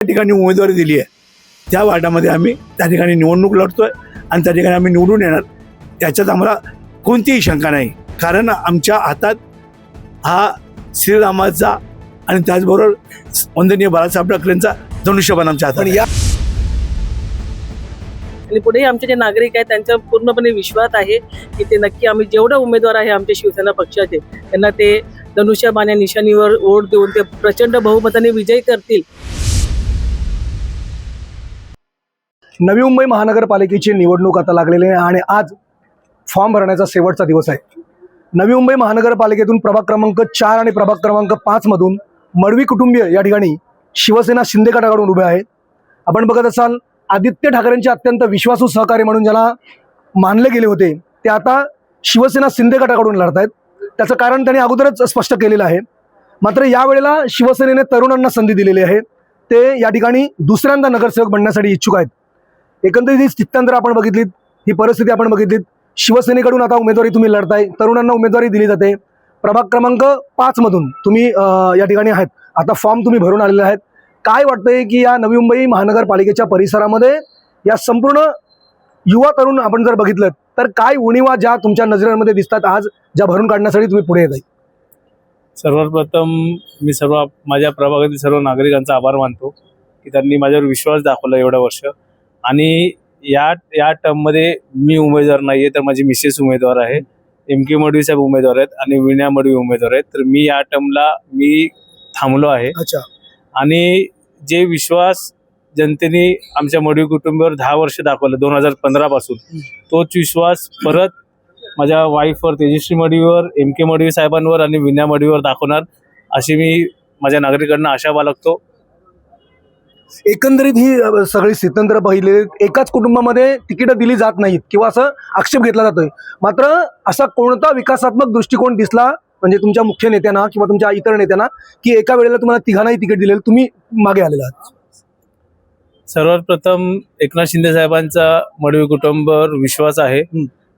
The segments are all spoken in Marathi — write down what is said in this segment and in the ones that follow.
ठिकाणी उमेदवारी दिली आहे त्या वार्डामध्ये आम्ही त्या ठिकाणी निवडणूक लढतोय आणि त्या ठिकाणी आम्ही निवडून येणार, त्याच्यात आम्हाला कोणतीही शंका नाही. कारण आमच्या हातात हा श्रीरामाचा आणि त्याचबरोबर वंदनीय बाळासाहेब ठाकरेंचा धनुष्यबाण आमच्या हातात आहे. आणि पुढेही आमचे जे नागरिक आहेत त्यांचा पूर्णपणे विश्वास आहे की ते नक्की आम्ही जेवढे उमेदवार आहे आमचे शिवसेना पक्षाचे त्यांना ते धनुष्यबाण या निशाणीवर वोट देऊन ते प्रचंड बहुमताने विजयी करतील. नवी मुंबई महानगरपालिकेची निवडणूक आता लागलेली आहे आणि आज फॉर्म भरण्याचा शेवटचा दिवस आहे. नवी मुंबई महानगरपालिकेतून प्रभाग क्रमांक 4 आणि प्रभाग क्रमांक 5 मधून मडवी कुटुंबीय या ठिकाणी शिवसेना शिंदे गटाकडून उभे आहेत. आपण बघत असाल आदित्य ठाकरेंचे अत्यंत विश्वासू सहकारी म्हणून ज्याला मानले गेले होते ते आता शिवसेना शिंदे गटाकडून लढत आहेत. त्याचं कारण त्यांनी अगोदरच स्पष्ट केलेलं आहे. मात्र यावेळेला शिवसेनेने तरुणांना संधी दिलेली आहे. ते या ठिकाणी दुसऱ्यांदा नगरसेवक बनण्यासाठी इच्छुक आहेत. एकंदरीत ही स्थित्यंतर आपण बघितलीत, ही परिस्थिती आपण बघितलीत. शिवसेनेकडून आता उमेदवारी तुम्ही लढताय, तरुणांना उमेदवारी दिली जाते. प्रभाग क्रमांक 5 मधून तुम्ही या ठिकाणी आहेत, आता फॉर्म तुम्ही भरून आलेले आहेत. काय वाटतंय की या नवी मुंबई महानगरपालिकेच्या परिसरामध्ये या संपूर्ण युवा तरुण आपण जर बघितलं तर काय उणीवा ज्या तुमच्या नजरेमध्ये दिसतात आज ज्या भरून काढण्यासाठी तुम्ही पुढे येत आहे? सर्वप्रथम मी माझ्या प्रभागातील सर्व नागरिकांचा आभार मानतो की त्यांनी माझ्यावर विश्वास दाखवला एवढ्या वर्ष. आणि या टर्ममध्ये मी उमेदवार नाही आहे, तर माझी मिसेस उमेदवार आहे, एम.के. मडवी साहेब उमेदवार आहेत आणि विनया मडवी उमेदवार आहेत. तर मी या टर्मला थांबलो आहे. अच्छा. आणि जे विश्वास जनतेने आमच्या मडवी कुटुंबावर 10 वर्ष दाखवलं 2015 पासून, तोच विश्वास परत माझ्या वाईफवर तेजश्री मडवीवर, एम.के. मडवी साहेबांवर आणि विनया मडवीवर दाखवणार अशी मी माझ्या नागरिकांना आशा बाळगतो. एकंदरीत ही सगळी स्थित्यंतर पाहिले एकाच कुटुंबामध्ये तिकीटं दिली जात नाहीत किंवा असं आक्षेप घेतला जातोय. मात्र असा कोणता विकासात्मक दृष्टिकोन दिसला म्हणजे तुमच्या मुख्य नेत्यांना किंवा तुमच्या इतर नेत्यांना की एका वेळेला तुम्हाला तिघांनाही तिकीट दिलेलं, तुम्ही मागे आलेला आहात? सर्वात प्रथम एकनाथ शिंदे साहेबांचा मडवी कुटुंबावर विश्वास आहे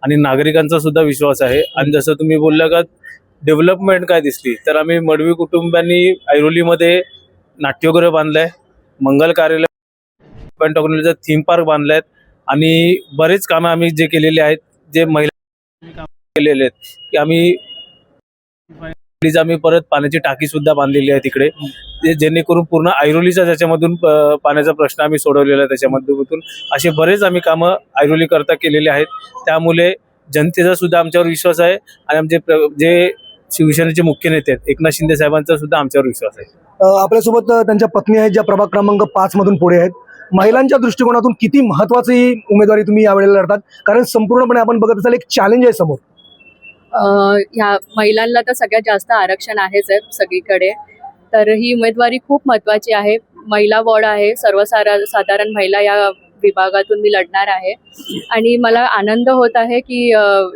आणि नागरिकांचा सुद्धा विश्वास आहे. आणि जसं तुम्ही बोलला का डेव्हलपमेंट काय दिसली, तर आम्ही मडवी कुटुंबांनी ऐरोलीमध्ये नाट्यगृह बांधलंय, मंगल कार्यालय, टेक्नॉलॉजीचा थीम पार्क बांधलाय आणि बरेच कामं आम्ही जे केलेले आहेत, जे महिला केलेले आहेत की आम्ही परत पाण्याची टाकी सुद्धा बांधलेली आहे तिकडे, जेणेकरून पूर्ण ऐरोलीचा त्याच्यामधून पाण्याचा प्रश्न आम्ही सोडवलेला आहे. त्याच्यामधून असे बरेच आम्ही कामं ऐरोली करता केलेले आहेत. त्यामुळे जनतेचा सुद्धा आमच्यावर विश्वास आहे आणि आमचे जे शिवसेनेचे मुख्य नेते आहेत एकनाथ शिंदे साहेबांचा सुद्धा आमच्यावर विश्वास आहे. आपल्यासोबत त्यांच्या पत्नी आहेत ज्या प्रभाग क्रमांक 5 मधून पुढे आहेत. महिलांच्या दृष्टिकोनातून किती महत्वाची उमेदवारी तुम्ही यावेळेला लढतात, कारण संपूर्णपणे आपण बघत असाल एक चॅलेंज आहे समोर. ह्या महिलांना तर सगळ्यात जास्त आरक्षण आहेच आहे सगळीकडे, तर ही उमेदवारी खूप महत्त्वाची आहे. महिला वॉर्ड आहे, सर्वसाधारण महिला या विभागातून मी लढणार आहे आणि मला आनंद होत आहे की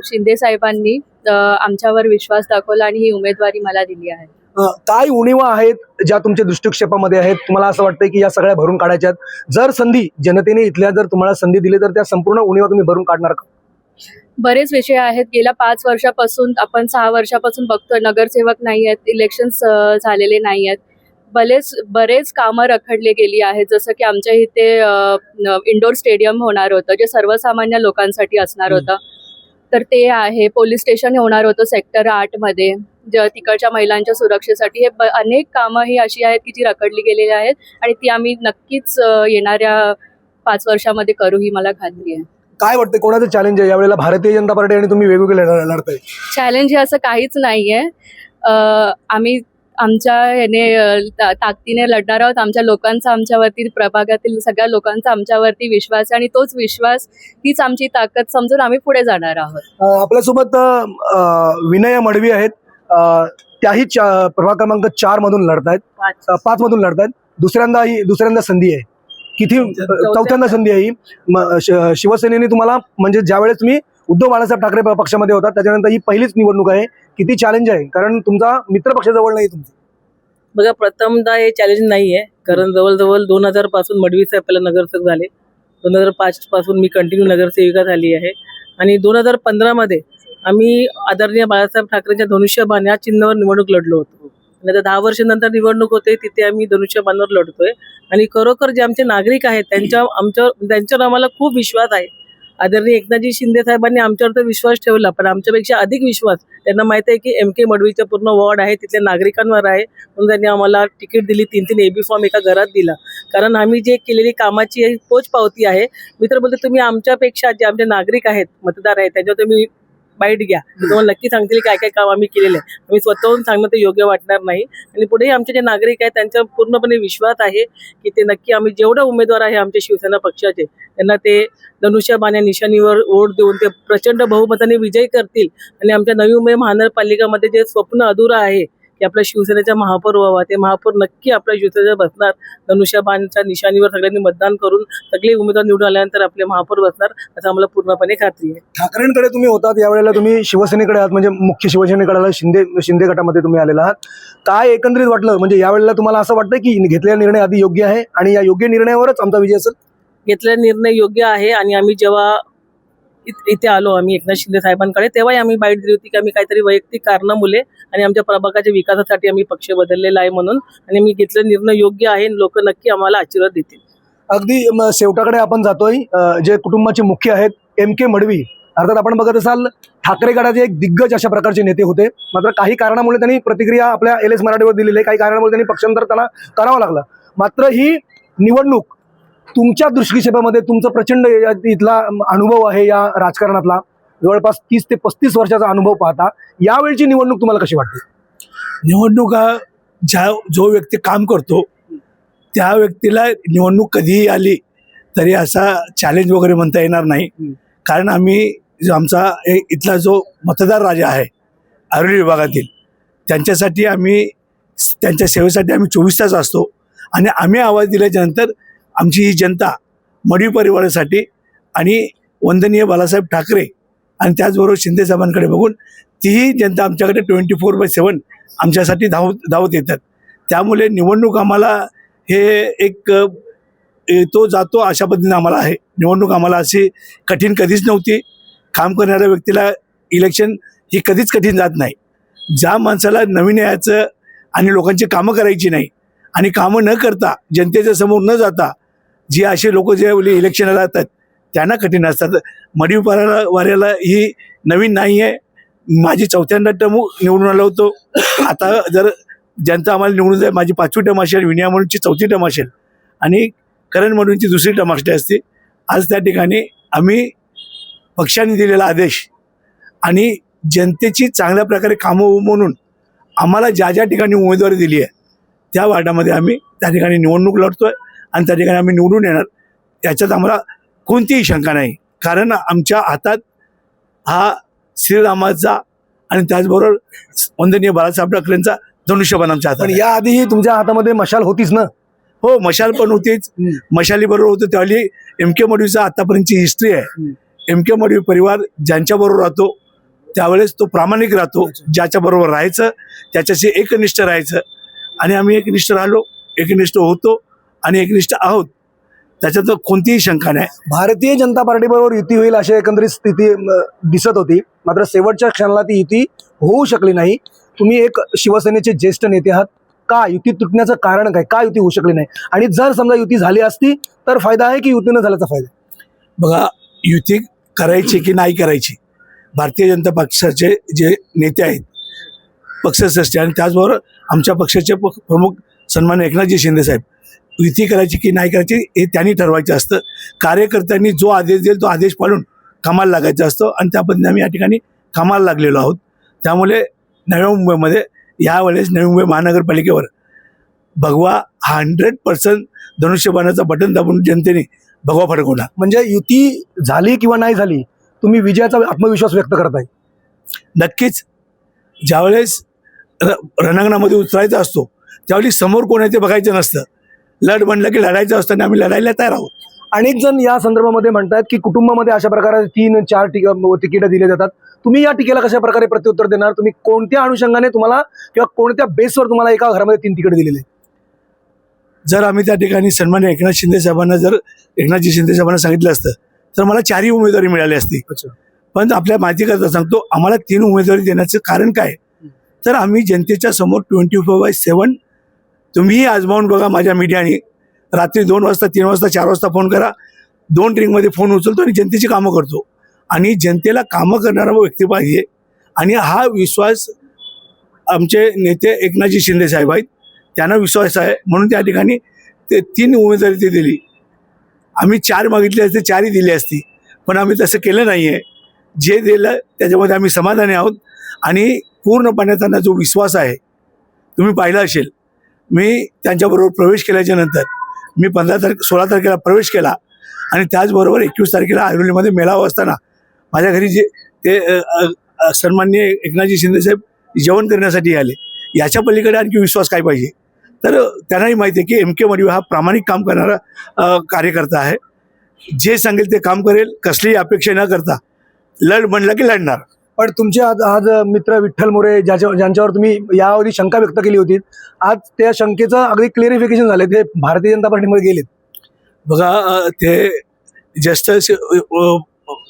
शिंदे साहेबांनी आमच्यावर विश्वास दाखवला आणि ही उमेदवारी मला दिली आहे. काय उणीवा आहेत ज्या तुमच्या दृष्टिक्षेपामध्ये आहेत, तुम्हाला असं वाटतंय की या सगळ्या भरून काढायच्यात? जर संधी जनतेने इथल्या जर तुम्हाला संधी दिली तर त्या संपूर्ण उणीवा तुम्ही भरून काढणार का? बरेच विषय आहेत. गेल्या 5 वर्षापासून आपण 6 वर्षापासून बघतोय नगरसेवक नाही आहेत, इलेक्शन्स झालेले नाही आहेत, बरेच कामं रखडले गेली आहेत. जसं की आमच्या इथे इंडोर स्टेडियम होणार होतं जे सर्वसामान्य लोकांसाठी असणार होतं, तर ते आहे. पोलीस स्टेशन होणार होतं सेक्टर 8 मध्ये तिकडच्या महिलांच्या सुरक्षेसाठी. हे अनेक कामं ही अशी आहेत की जी रखडली गेलेली आहेत आणि ती आम्ही नक्कीच येणाऱ्या 5 वर्षामध्ये करू ही मला खात्री आहे. काय वाटतं कोणाचं चॅलेंज आहे यावेळेला? भारतीय जनता पार्टी आणि तुम्ही वेगवेगळे लढताय. चॅलेंज हे असं काहीच नाहीये. आम्ही आमच्या ताकदीने लढणार आहोत. आमच्या लोकांचा आमच्यावरती, प्रभागातील सगळ्या लोकांचा आमच्यावरती विश्वास आहे आणि तोच विश्वास हीच आमची ताकद समजून आम्ही पुढे जाणार आहोत. आपल्यासोबत विनया मडवी आहेत, त्याही प्रभाग क्रमांक 4 मधून लढतायत, 5 मधून लढतायत. दुसऱ्यांदा संधी आहे, किती चौथ्यांदा संधी आहे ही. शिवसेनेने तुम्हाला म्हणजे ज्यावेळेस तुम्ही उद्धव बाळासाहेब ठाकरे पक्षामध्ये होता त्याच्यानंतर ही पहिलीच निवडणूक आहे. किती चॅलेंज आहे, कारण तुमचा मित्र पक्ष जवळ नाही तुमचा? बघा, प्रथमदा हे चॅलेंज नाही आहे, कारण जवळजवळ 2000 पासून मडवी साहेब पहिला नगरसेवक झाले. 2005 पासून मी कंटिन्यू नगरसेविका झाली आहे आणि 2015 मध्ये आम्ही आदरणीय बाळासाहेब ठाकरेंच्या धनुष्यबाण या चिन्हावर निवडणूक लढलो होतो. आणि आता 10 वर्षानंतर निवडणूक होते, तिथे आम्ही धनुष्यबाणावर लढतोय. आणि खरोखर जे आमचे नागरिक आहेत त्यांच्यावर आम्हाला खूप विश्वास आहे. आदरणीय एकनाथजी शिंदे साहेबांनी आमच्यावर तर विश्वास ठेवला, पण आमच्यापेक्षा अधिक विश्वास त्यांना माहिती आहे की MK मडवीचं पूर्ण वॉर्ड आहे, तिथल्या नागरिकांवर आहे. म्हणून त्यांनी आम्हाला तिकीट दिली, 3-3 AB फॉर्म एका घरात दिला. कारण आम्ही जे केलेली कामाची पोचपावती आहे. मी तर बोलते तुम्ही आमच्यापेक्षा जे आमचे नागरिक आहेत, मतदार आहेत, त्याच्यावर तुम्ही बाईट घ्या. ते तुम्हाला नक्की सांगतील काय काय काम आम्ही केलेलं आहे. आम्ही स्वतःहून सांगणं ते योग्य वाटणार नाही. आणि पुढेही आमचे जे नागरिक आहेत त्यांच्यावर पूर्णपणे विश्वास आहे की ते नक्की आम्ही जेवढे उमेदवार आहे आमचे शिवसेना पक्षाचे, त्यांना ते धनुष्यबाण या निशाणीवर वोट देऊन ते प्रचंड बहुमताने विजयी करतील. आणि आमच्या नवी मुंबई महानगरपालिकामध्ये जे स्वप्न अधुरं आहे की आपल्या शिवसेनेचा महापौर व्हावा, ते महापौर नक्की आपल्या शिवसेनेचा बसणार. धनुष्यबाणच्या निशाणीवर सगळ्यांनी मतदान करून सगळे उमेदवार निवडून आल्यानंतर आपले महापौर बसणार, असं आम्हाला पूर्णपणे खात्री आहे. ठाकरेंकडे तुम्ही होतात, यावेळेला तुम्ही शिवसेनेकडे आहात, म्हणजे मुख्य शिवसेनेकडे आला, शिंदे गटामध्ये तुम्ही आलेला आहात. काय एकंदरीत वाटलं, म्हणजे यावेळेला तुम्हाला असं वाटतं की घेतलेला निर्णय आधी योग्य आहे आणि या योग्य निर्णयावरच आमचा विजय असेल? घेतलेला निर्णय योग्य आहे. आणि आम्ही जेव्हा इथे आलो आम्ही एकनाथ शिंदे साहेबांकडे, तेव्हाही आम्ही बाईट दिली होती की आम्ही काहीतरी वैयक्तिक कारणामुळे आणि आमच्या प्रभागाच्या विकासासाठी आम्ही पक्ष बदललेला आहे म्हणून. आणि मी घेतलेला निर्णय योग्य आहे. लोक नक्की आम्हाला आशीर्वाद देतील. अगदी शेवटाकडे आपण जातोय. जे कुटुंबाचे मुख्य आहेत MK मडवी, अर्थात आपण बघत असाल ठाकरे गटाचे एक दिग्गज अशा प्रकारचे नेते होते. मात्र काही कारणामुळे त्यांनी प्रतिक्रिया आपल्या LS मराठीवर दिलेली आहे, काही कारणामुळे त्यांनी पक्षांतर त्यांना करावं लागलं. मात्र ही निवडणूक तुमच्या दृष्टिक्षेपामध्ये तुमचा प्रचंड इथला अनुभव आहे, या राजकारणातला जवळपास 30 ते 35 वर्षाचा अनुभव पाहता, यावेळची निवडणूक तुम्हाला कशी वाटते? निवडणूक हा जो व्यक्ती काम करतो त्या व्यक्तीला निवडणूक कधीही आली तरी असा चॅलेंज वगैरे म्हणता येणार नाही. कारण आम्ही जो आमचा इथला जो मतदार राजा आहे आरोली विभागातील, त्यांच्यासाठी आम्ही त्यांच्या सेवेसाठी आम्ही 24 तास असतो. आणि आम्ही आवाज दिल्याच्यानंतर आमची ही जनता मडवी परिवारासाठी आणि वंदनीय बाळासाहेब ठाकरे आणि त्याचबरोबर शिंदे साहेबांकडे बघून तीही जनता आमच्याकडे 24/7 आमच्यासाठी धावत येतात. त्यामुळे निवडणूक आम्हाला हे एक तो जातो अशा पद्धतीने आम्हाला आहे. निवडणूक आम्हाला अशी कठीण कधीच नव्हती. काम करणाऱ्या व्यक्तीला इलेक्शन ही कधीच कठीण जात नाही. ज्या माणसाला नवीन यायचं आणि लोकांची कामं करायची नाही आणि कामं न करता जनतेच्या समोर न जाता जी असे लोक जे इलेक्शनला जातात त्यांना कठीण असतात. मडवी वाऱ्याला ही नवीन नाही आहे. माझी 4थ्यांदा टर्म निवडून आलो होतो. आता जर जनता आम्हाला निवडून जाईल, माझी 5वी टर्म असेल, विनया म्हणूनची 4थी टर्म असेल आणि करण म्हणूनची 2री टर्म असते. आज त्या ठिकाणी आम्ही पक्षाने दिलेला आदेश आणि जनतेची चांगल्या प्रकारे कामं म्हणून आम्हाला ज्या ज्या ठिकाणी उमेदवारी दिली आहे त्या वार्डामध्ये आम्ही त्या ठिकाणी निवडणूक लढतोय आणि त्या ठिकाणी आम्ही निवडून येणार, याच्यात आम्हाला कोणतीही शंका नाही. कारण आमच्या हातात हा श्रीरामाचा आणि त्याचबरोबर वंदनीय बाळासाहेब ठाकरेंचा धनुष्यबाण आमच्या हातात. पण याआधीही तुमच्या हातामध्ये मशाल होतीच ना? हो, मशाल पण होतीच. मशाली बरोबर होतं त्यावेळी MK मडवीचा आतापर्यंतची हिस्ट्री आहे. MK मडवी परिवार ज्यांच्याबरोबर राहतो त्यावेळेस तो प्रामाणिक राहतो. ज्याच्याबरोबर राहायचं त्याच्याशी एकनिष्ठ राहायचं आणि आम्ही एकनिष्ठ राहिलो, एकनिष्ठ होतो आणि एकनिष्ठ आहोत, त्याच्यात कोणतीही शंका नाही. भारतीय जनता पार्टीबरोबर युती होईल अशी एकंदरीत स्थिती दिसत होती. मात्र शेवटच्या क्षणाला ती युती होऊ शकली नाही. तुम्ही एक शिवसेनेचे ज्येष्ठ नेते आहात, का युती तुटण्याचं कारण काय? का युती होऊ शकली नाही? आणि जर समजा युती झाली असती तर फायदा आहे की युती न झाल्याचा फायदा? बघा, युती करायची की नाही करायची, भारतीय जनता पक्षाचे जे नेते आहेत, पक्षश्रेष्ठी आणि त्याचबरोबर आमच्या पक्षाचे प्रमुख सन्माननीय एकनाथजी शिंदे साहेब, युती करायची की नाही करायची हे त्यांनी ठरवायचं असतं. कार्यकर्त्यांनी जो आदेश देईल तो आदेश पाळून कामाला लागायचा असतो आणि त्या पद्धतीने आम्ही या ठिकाणी कामाला लागलेलो आहोत. त्यामुळे नवी मुंबईमध्ये यावेळेस नवी मुंबई महानगरपालिकेवर भगवा 100% धनुष्यबाणाचं बटन दाबून जनतेने भगवा फडकवला. म्हणजे युती झाली किंवा नाही झाली, तुम्ही विजयाचा आत्मविश्वास व्यक्त करताय? नक्कीच. ज्यावेळेस रणांगणामध्ये उतरायचा असतो त्यावेळी समोर कोण आहे ते बघायचं नसतं. लढ म्हणलं की लढायचं असतं आणि आम्ही लढायला तयार आहोत. अनेक जण या संदर्भामध्ये म्हणतात की कुटुंबामध्ये अशा प्रकारे 3-4 तिकीटं दिले जातात. तुम्ही या टीकेला कशा प्रकारे प्रत्युत्तर देणार? तुम्ही कोणत्या अनुषंगाने तुम्हाला किंवा कोणत्या बेसवर तुम्हाला एका घरामध्ये 3 तिकीट दिलेले? जर आम्ही त्या ठिकाणी सन्माननीय एकनाथजी शिंदे साहेबांना सांगितलं असतं तर मला 4ही उमेदवारी मिळाली असती. पण आपल्या माहितीकरता सांगतो, आम्हाला 3 उमेदवारी देण्याचं कारण काय? तर आम्ही जनतेच्या समोर 24/7, तुम्हीही आजमावून बघा माझ्या मीडियाने, रात्री 2 वाजता, 3 वाजता, 4 वाजता फोन करा, 2 रिंगमध्ये फोन उचलतो आणि जनतेची कामं करतो. आणि जनतेला कामं करणारा व्यक्ती पाहिजे. आणि हा विश्वास आमचे नेते एकनाथजी शिंदे साहेब आहेत, त्यांना विश्वास आहे म्हणून त्या ठिकाणी ते 3 उमेदवारी ते दिली. आम्ही 4 मागितले असते, 4ही दिली असती, पण आम्ही तसं केलं नाही आहे. जे दिलं त्याच्यामध्ये आम्ही समाधानी आहोत. आणि पूर्णपणे त्यांना जो विश्वास आहे, तुम्ही पाहिलं असेल, मी त्यांच्याबरोबर प्रवेश केल्याच्या नंतर मी 16 तारखेला प्रवेश केला आणि त्याचबरोबर 21 तारखेला ऐरोलीमध्ये मेळावा असताना माझ्या घरी जे ते सन्माननीय एकनाथजी शिंदेसाहेब जेवण करण्यासाठी आले. याच्या पलीकडे आणखी विश्वास काय पाहिजे. तर त्यांनाही माहिती आहे की MK मडवी हा प्रामाणिक काम करणारा कार्यकर्ता आहे. जे सांगेल ते काम करेल, कसलीही अपेक्षा न करता लढ म्हणलं की लढणार. पण तुमचे आज मित्र विठ्ठल मोरे ज्यांच्यावर तुम्ही याआधी शंका व्यक्त केली होती, आज त्या शंकेचं अगदी क्लिअरिफिकेशन झाले, ते भारतीय जनता पार्टीमध्ये गेलेत. बघा, ते ज्येष्ठ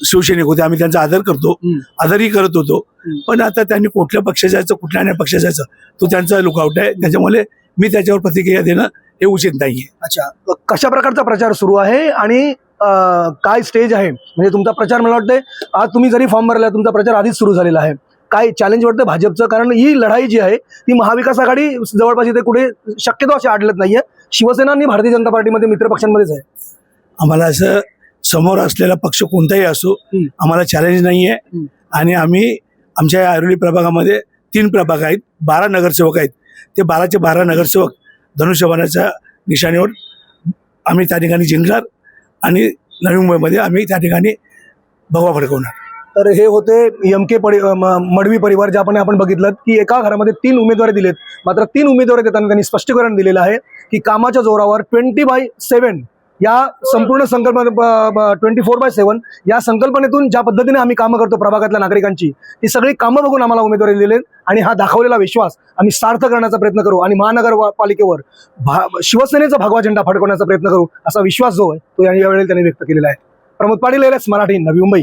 शिवसैनिक होते, आम्ही त्यांचा आदर करतो, आदरही करत होतो. पण आता त्यांनी कुठल्या पक्ष जायचं, कुठल्या नाही पक्ष जायचं, तो त्यांचा लुकआउट आहे. त्याच्यामुळे मी त्याच्यावर प्रतिक्रिया देणं हे उचित नाही आहे. अच्छा, कशा प्रकारचा प्रचार सुरू आहे आणि काय स्टेज आहे? म्हणजे तुमचा प्रचार, मला वाटतंय आज तुम्ही जरी फॉर्म भरला, तुमचा प्रचार आधीच सुरू झालेला आहे. काय चॅलेंज वाटतं भाजपचं? कारण ही लढाई जी आहे ती महाविकास आघाडी जवळपास इथे कुठे शक्यतो अशी आढळत नाहीये. शिवसेना आणि भारतीय जनता पार्टीमध्ये मित्र पक्षांमध्येच आहे. आम्हाला असं समोर असलेला पक्ष कोणताही असो, आम्हाला चॅलेंज नाही आहे. आणि आम्ही आमच्या या ऐरोली प्रभागामध्ये 3 प्रभाग आहेत, 12 नगरसेवक आहेत. ते 12चे 12 नगरसेवक धनुष्यबाणाच्या निशाणीवर आम्ही त्या ठिकाणी जिंकणार आणि नवी मुंबईमध्ये आम्ही त्या ठिकाणी भगवा फडकवणार. तर हे होते MK मडवी परिवार, ज्याप्रमाणे आपण बघितलं की एका घरामध्ये 3 उमेदवारी दिलेत. मात्र 3 उमेदवारी देताना त्यांनी स्पष्टीकरण दिलेलं आहे की कामाच्या जोरावर 20/7 या संपूर्ण संकल्पना 24/7 या संकल्पनेतून ज्या पद्धतीने आम्ही कामं करतो प्रभागातल्या नागरिकांची, ती सगळी कामं बघून आम्हाला उमेदवारी दिलेत. आणि हा दाखवलेला विश्वास आम्ही सार्थ करण्याचा प्रयत्न करू आणि महानगरपालिकेवर शिवसेनेचा भगवा झेंडा फडकवण्याचा प्रयत्न करू, असा विश्वास जो आहे तो यावेळी त्यांनी व्यक्त केलेला आहे. प्रमोद पाटील, LS मराठी, नवी मुंबई.